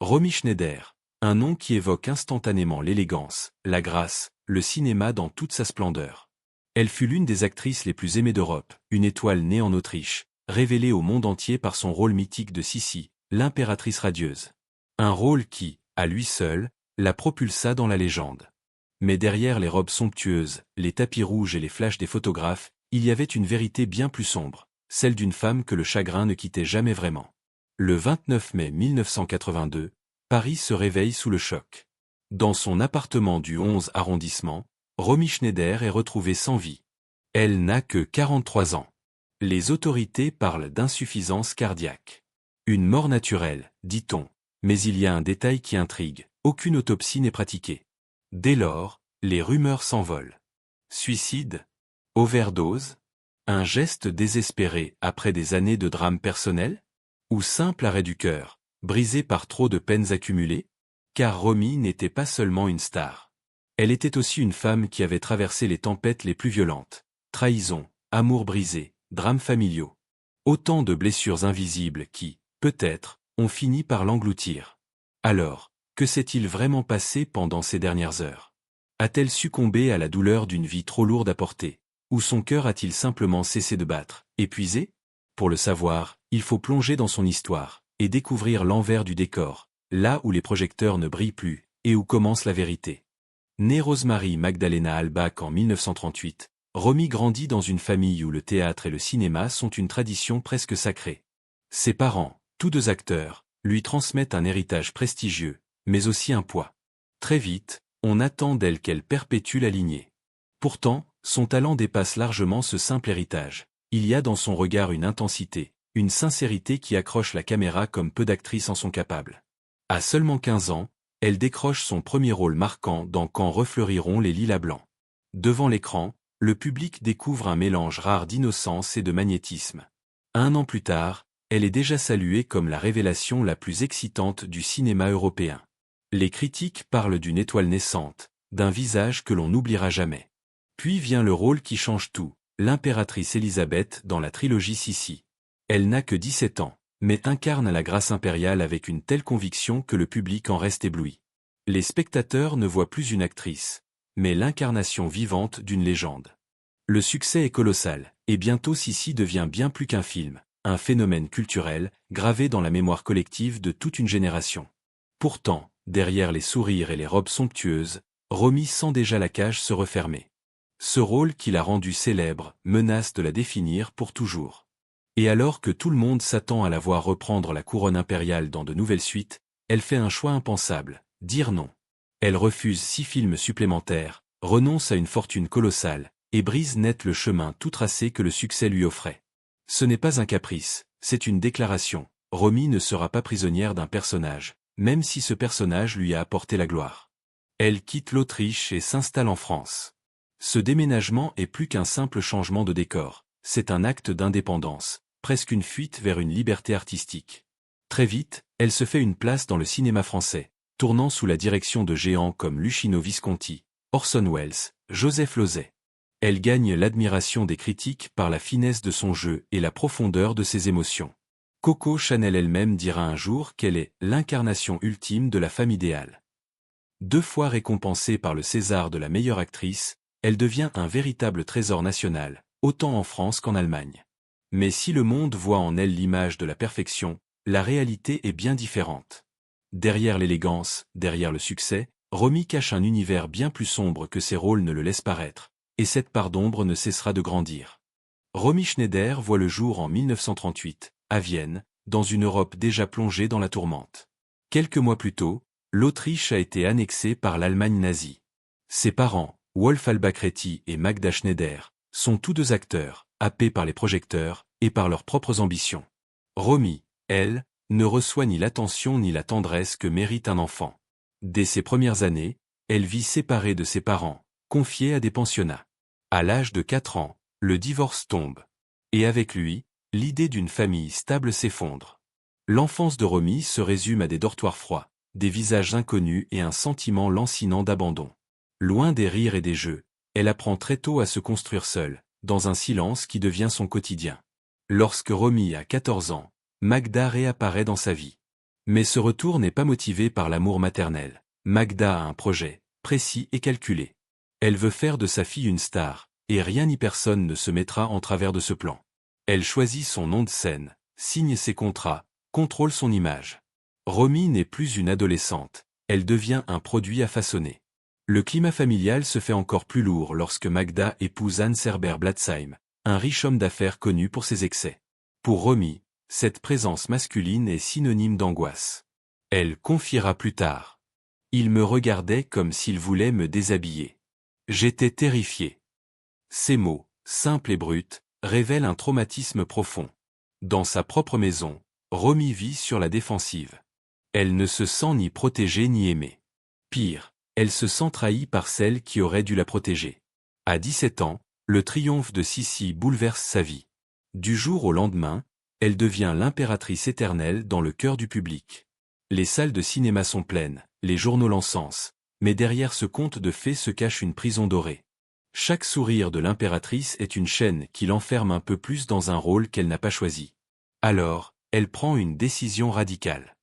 Romy Schneider, un nom qui évoque instantanément l'élégance, la grâce, le cinéma dans toute sa splendeur. Elle fut l'une des actrices les plus aimées d'Europe, une étoile née en Autriche, révélée au monde entier par son rôle mythique de Sissi, l'impératrice radieuse. Un rôle qui, à lui seul, la propulsa dans la légende. Mais derrière les robes somptueuses, les tapis rouges et les flashs des photographes, il y avait une vérité bien plus sombre, celle d'une femme que le chagrin ne quittait jamais vraiment. Le 29 mai 1982, Paris se réveille sous le choc. Dans son appartement du 11 arrondissement, Romy Schneider est retrouvée sans vie. Elle n'a que 43 ans. Les autorités parlent d'insuffisance cardiaque. Une mort naturelle, dit-on, mais il y a un détail qui intrigue, aucune autopsie n'est pratiquée. Dès lors, les rumeurs s'envolent. Suicide? Overdose? Un geste désespéré après des années de drame personnel? Ou simple arrêt du cœur, brisé par trop de peines accumulées? Car Romy n'était pas seulement une star. Elle était aussi une femme qui avait traversé les tempêtes les plus violentes. Trahison, amour brisé, drames familiaux. Autant de blessures invisibles qui, peut-être, ont fini par l'engloutir. Alors, que s'est-il vraiment passé pendant ces dernières heures? A-t-elle succombé à la douleur d'une vie trop lourde à porter? Ou son cœur a-t-il simplement cessé de battre, épuisé? Pour le savoir, il faut plonger dans son histoire, et découvrir l'envers du décor, là où les projecteurs ne brillent plus, et où commence la vérité. Née Rosemary Magdalena Halbach en 1938, Romy grandit dans une famille où le théâtre et le cinéma sont une tradition presque sacrée. Ses parents, tous deux acteurs, lui transmettent un héritage prestigieux, mais aussi un poids. Très vite, on attend d'elle qu'elle perpétue la lignée. Pourtant, son talent dépasse largement ce simple héritage. Il y a dans son regard une intensité, une sincérité qui accroche la caméra comme peu d'actrices en sont capables. À seulement 15 ans, elle décroche son premier rôle marquant dans Quand refleuriront les lilas blancs. Devant l'écran, le public découvre un mélange rare d'innocence et de magnétisme. 1 an plus tard, elle est déjà saluée comme la révélation la plus excitante du cinéma européen. Les critiques parlent d'une étoile naissante, d'un visage que l'on n'oubliera jamais. Puis vient le rôle qui change tout, l'impératrice Élisabeth dans la trilogie Sissi. Elle n'a que 17 ans, mais incarne la grâce impériale avec une telle conviction que le public en reste ébloui. Les spectateurs ne voient plus une actrice, mais l'incarnation vivante d'une légende. Le succès est colossal, et bientôt Sissi devient bien plus qu'un film, un phénomène culturel, gravé dans la mémoire collective de toute une génération. Pourtant, derrière les sourires et les robes somptueuses, Romy sent déjà la cage se refermer. Ce rôle qui l'a rendue célèbre menace de la définir pour toujours. Et alors que tout le monde s'attend à la voir reprendre la couronne impériale dans de nouvelles suites, elle fait un choix impensable, dire non. Elle refuse 6 films supplémentaires, renonce à une fortune colossale, et brise net le chemin tout tracé que le succès lui offrait. Ce n'est pas un caprice, c'est une déclaration. Romy ne sera pas prisonnière d'un personnage, même si ce personnage lui a apporté la gloire. Elle quitte l'Autriche et s'installe en France. Ce déménagement est plus qu'un simple changement de décor, c'est un acte d'indépendance, presque une fuite vers une liberté artistique. Très vite, elle se fait une place dans le cinéma français, tournant sous la direction de géants comme Luchino Visconti, Orson Welles, Joseph Losey. Elle gagne l'admiration des critiques par la finesse de son jeu et la profondeur de ses émotions. Coco Chanel elle-même dira un jour qu'elle est l'incarnation ultime de la femme idéale. 2 fois récompensée par le César de la meilleure actrice, elle devient un véritable trésor national, autant en France qu'en Allemagne. Mais si le monde voit en elle l'image de la perfection, la réalité est bien différente. Derrière l'élégance, derrière le succès, Romy cache un univers bien plus sombre que ses rôles ne le laissent paraître, et cette part d'ombre ne cessera de grandir. Romy Schneider voit le jour en 1938, à Vienne, dans une Europe déjà plongée dans la tourmente. Quelques mois plus tôt, l'Autriche a été annexée par l'Allemagne nazie. Ses parents, Wolf Albacretti et Magda Schneider, sont tous deux acteurs, happés par les projecteurs et par leurs propres ambitions. Romy, elle, ne reçoit ni l'attention ni la tendresse que mérite un enfant. Dès ses premières années, elle vit séparée de ses parents, confiée à des pensionnats. À l'âge de 4 ans, le divorce tombe. Et avec lui, l'idée d'une famille stable s'effondre. L'enfance de Romy se résume à des dortoirs froids, des visages inconnus et un sentiment lancinant d'abandon. Loin des rires et des jeux, elle apprend très tôt à se construire seule, dans un silence qui devient son quotidien. Lorsque Romy a 14 ans, Magda réapparaît dans sa vie. Mais ce retour n'est pas motivé par l'amour maternel. Magda a un projet, précis et calculé. Elle veut faire de sa fille une star, et rien ni personne ne se mettra en travers de ce plan. Elle choisit son nom de scène, signe ses contrats, contrôle son image. Romy n'est plus une adolescente, elle devient un produit à façonner. Le climat familial se fait encore plus lourd lorsque Magda épouse Anne Serber-Blatzheim, un riche homme d'affaires connu pour ses excès. Pour Romy, cette présence masculine est synonyme d'angoisse. Elle confiera plus tard. Il me regardait comme s'il voulait me déshabiller. J'étais terrifié. Ces mots, simples et bruts, révèlent un traumatisme profond. Dans sa propre maison, Romy vit sur la défensive. Elle ne se sent ni protégée ni aimée. Pire, elle se sent trahie par celle qui aurait dû la protéger. À 17 ans, le triomphe de Sissi bouleverse sa vie. Du jour au lendemain, elle devient l'impératrice éternelle dans le cœur du public. Les salles de cinéma sont pleines, les journaux l'encensent, mais derrière ce conte de fées se cache une prison dorée. Chaque sourire de l'impératrice est une chaîne qui l'enferme un peu plus dans un rôle qu'elle n'a pas choisi. Alors, elle prend une décision radicale.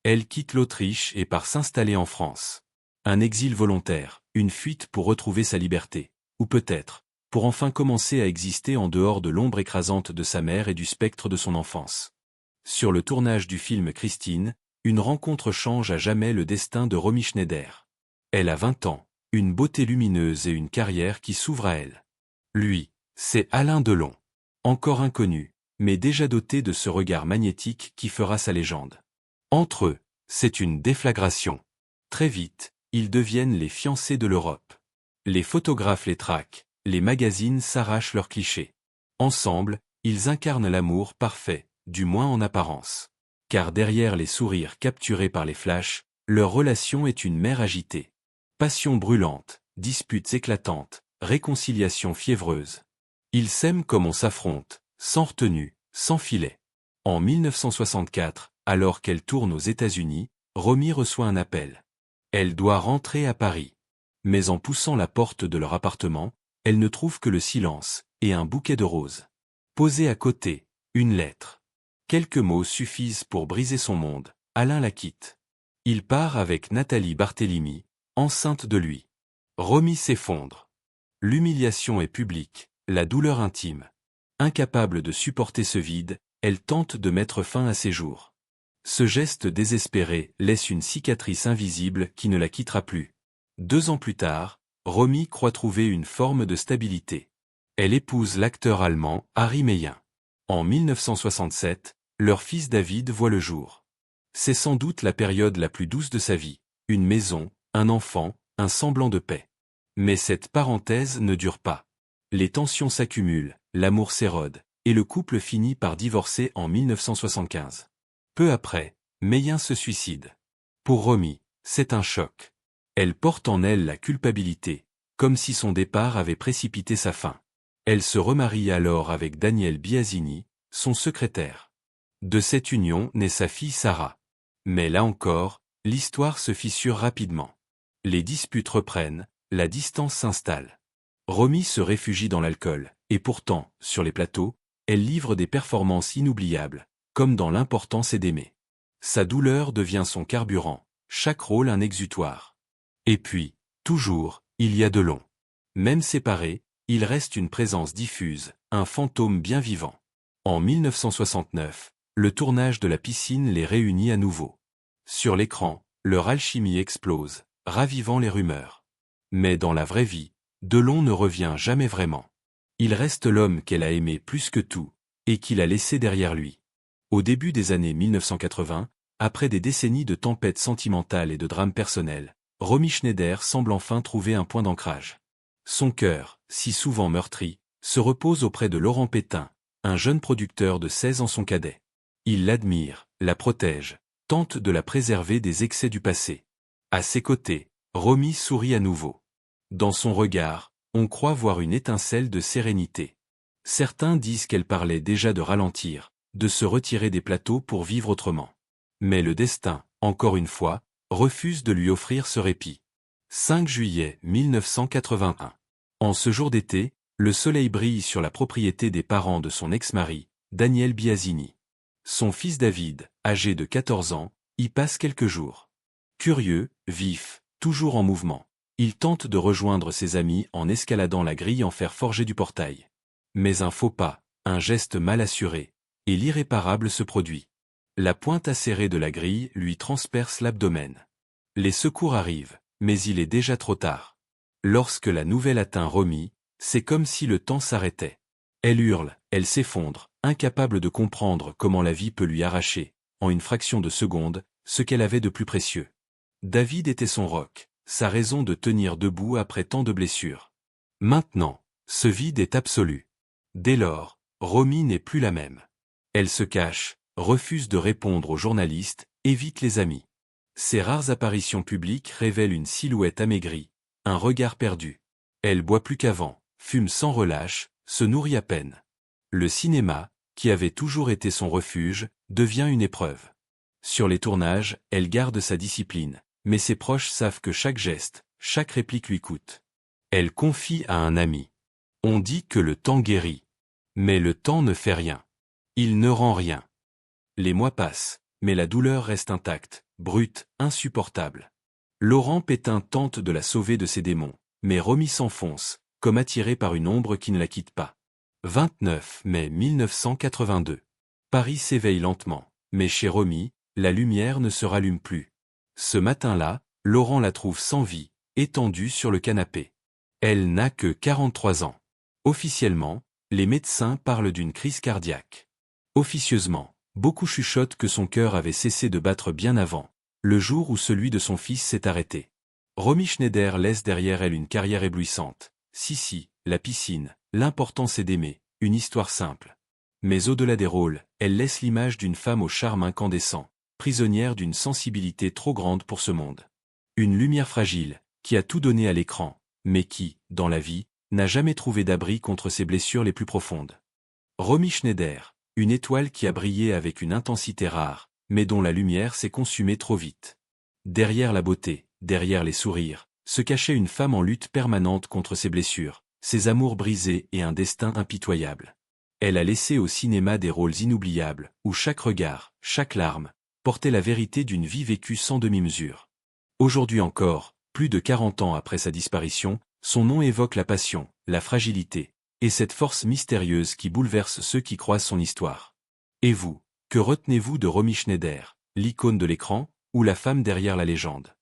Elle quitte l'Autriche et part s'installer en France. Un exil volontaire, une fuite pour retrouver sa liberté, ou peut-être, pour enfin commencer à exister en dehors de l'ombre écrasante de sa mère et du spectre de son enfance. Sur le tournage du film Christine, une rencontre change à jamais le destin de Romy Schneider. Elle a 20 ans, une beauté lumineuse et une carrière qui s'ouvre à elle. Lui, c'est Alain Delon. Encore inconnu, mais déjà doté de ce regard magnétique qui fera sa légende. Entre eux, c'est une déflagration. Très vite, ils deviennent les fiancés de l'Europe. Les photographes les traquent, les magazines s'arrachent leurs clichés. Ensemble, ils incarnent l'amour parfait, du moins en apparence. Car derrière les sourires capturés par les flashs, leur relation est une mer agitée. Passion brûlante, disputes éclatantes, réconciliation fiévreuse. Ils s'aiment comme on s'affronte, sans retenue, sans filet. En 1964, alors qu'elle tourne aux États-Unis, Romy reçoit un appel. Elle doit rentrer à Paris. Mais en poussant la porte de leur appartement, elle ne trouve que le silence et un bouquet de roses. Posé à côté, une lettre. Quelques mots suffisent pour briser son monde. Alain la quitte. Il part avec Nathalie Barthélemy, enceinte de lui. Romy s'effondre. L'humiliation est publique, la douleur intime. Incapable de supporter ce vide, elle tente de mettre fin à ses jours. Ce geste désespéré laisse une cicatrice invisible qui ne la quittera plus. 2 ans plus tard, Romy croit trouver une forme de stabilité. Elle épouse l'acteur allemand Harry Meyen. En 1967, leur fils David voit le jour. C'est sans doute la période la plus douce de sa vie. Une maison, un enfant, un semblant de paix. Mais cette parenthèse ne dure pas. Les tensions s'accumulent, l'amour s'érode, et le couple finit par divorcer en 1975. Peu après, Meyen se suicide. Pour Romy, c'est un choc. Elle porte en elle la culpabilité, comme si son départ avait précipité sa fin. Elle se remarie alors avec Daniel Biasini, son secrétaire. De cette union naît sa fille Sarah. Mais là encore, l'histoire se fissure rapidement. Les disputes reprennent, la distance s'installe. Romy se réfugie dans l'alcool, et pourtant, sur les plateaux, elle livre des performances inoubliables, comme dans L'important c'est d'aimer. Sa douleur devient son carburant, chaque rôle un exutoire. Et puis, toujours, il y a Delon. Même séparés, il reste une présence diffuse, un fantôme bien vivant. En 1969, le tournage de La Piscine les réunit à nouveau. Sur l'écran, leur alchimie explose, ravivant les rumeurs. Mais dans la vraie vie, Delon ne revient jamais vraiment. Il reste l'homme qu'elle a aimé plus que tout, et qu'il a laissé derrière lui. Au début des années 1980, après des décennies de tempêtes sentimentales et de drames personnels, Romy Schneider semble enfin trouver un point d'ancrage. Son cœur, si souvent meurtri, se repose auprès de Laurent Pétain, un jeune producteur de 16 ans son cadet. Il l'admire, la protège, tente de la préserver des excès du passé. À ses côtés, Romy sourit à nouveau. Dans son regard, on croit voir une étincelle de sérénité. Certains disent qu'elle parlait déjà de ralentir, de se retirer des plateaux pour vivre autrement. Mais le destin, encore une fois, refuse de lui offrir ce répit. 5 juillet 1981. En ce jour d'été, le soleil brille sur la propriété des parents de son ex-mari, Daniel Biasini. Son fils David, âgé de 14 ans, y passe quelques jours. Curieux, vif, toujours en mouvement, il tente de rejoindre ses amis en escaladant la grille en fer forgé du portail. Mais un faux pas, un geste mal assuré, et l'irréparable se produit. La pointe acérée de la grille lui transperce l'abdomen. Les secours arrivent, mais il est déjà trop tard. Lorsque la nouvelle atteint Romy, c'est comme si le temps s'arrêtait. Elle hurle, elle s'effondre, incapable de comprendre comment la vie peut lui arracher, en une fraction de seconde, ce qu'elle avait de plus précieux. David était son roc, sa raison de tenir debout après tant de blessures. Maintenant, ce vide est absolu. Dès lors, Romy n'est plus la même. Elle se cache, refuse de répondre aux journalistes, évite les amis. Ses rares apparitions publiques révèlent une silhouette amaigrie, un regard perdu. Elle boit plus qu'avant, fume sans relâche, se nourrit à peine. Le cinéma, qui avait toujours été son refuge, devient une épreuve. Sur les tournages, elle garde sa discipline, mais ses proches savent que chaque geste, chaque réplique lui coûte. Elle confie à un ami. On dit que le temps guérit. Mais le temps ne fait rien. Il ne rend rien. Les mois passent, mais la douleur reste intacte, brute, insupportable. Laurent Pétain tente de la sauver de ses démons, mais Romy s'enfonce, comme attirée par une ombre qui ne la quitte pas. 29 mai 1982. Paris s'éveille lentement, mais chez Romy, la lumière ne se rallume plus. Ce matin-là, Laurent la trouve sans vie, étendue sur le canapé. Elle n'a que 43 ans. Officiellement, les médecins parlent d'une crise cardiaque. Officieusement, beaucoup chuchotent que son cœur avait cessé de battre bien avant, le jour où celui de son fils s'est arrêté. Romy Schneider laisse derrière elle une carrière éblouissante. Si, la piscine, l'important c'est d'aimer, une histoire simple. Mais au-delà des rôles, elle laisse l'image d'une femme au charme incandescent, prisonnière d'une sensibilité trop grande pour ce monde. Une lumière fragile, qui a tout donné à l'écran, mais qui, dans la vie, n'a jamais trouvé d'abri contre ses blessures les plus profondes. Romy Schneider, une étoile qui a brillé avec une intensité rare, mais dont la lumière s'est consumée trop vite. Derrière la beauté, derrière les sourires, se cachait une femme en lutte permanente contre ses blessures, ses amours brisés et un destin impitoyable. Elle a laissé au cinéma des rôles inoubliables, où chaque regard, chaque larme, portait la vérité d'une vie vécue sans demi-mesure. Aujourd'hui encore, plus de 40 ans après sa disparition, son nom évoque la passion, la fragilité, et cette force mystérieuse qui bouleverse ceux qui croisent son histoire. Et vous, que retenez-vous de Romy Schneider, l'icône de l'écran, ou la femme derrière la légende?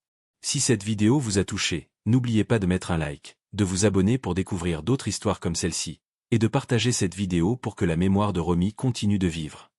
Si cette vidéo vous a touché, n'oubliez pas de mettre un like, de vous abonner pour découvrir d'autres histoires comme celle-ci, et de partager cette vidéo pour que la mémoire de Romy continue de vivre.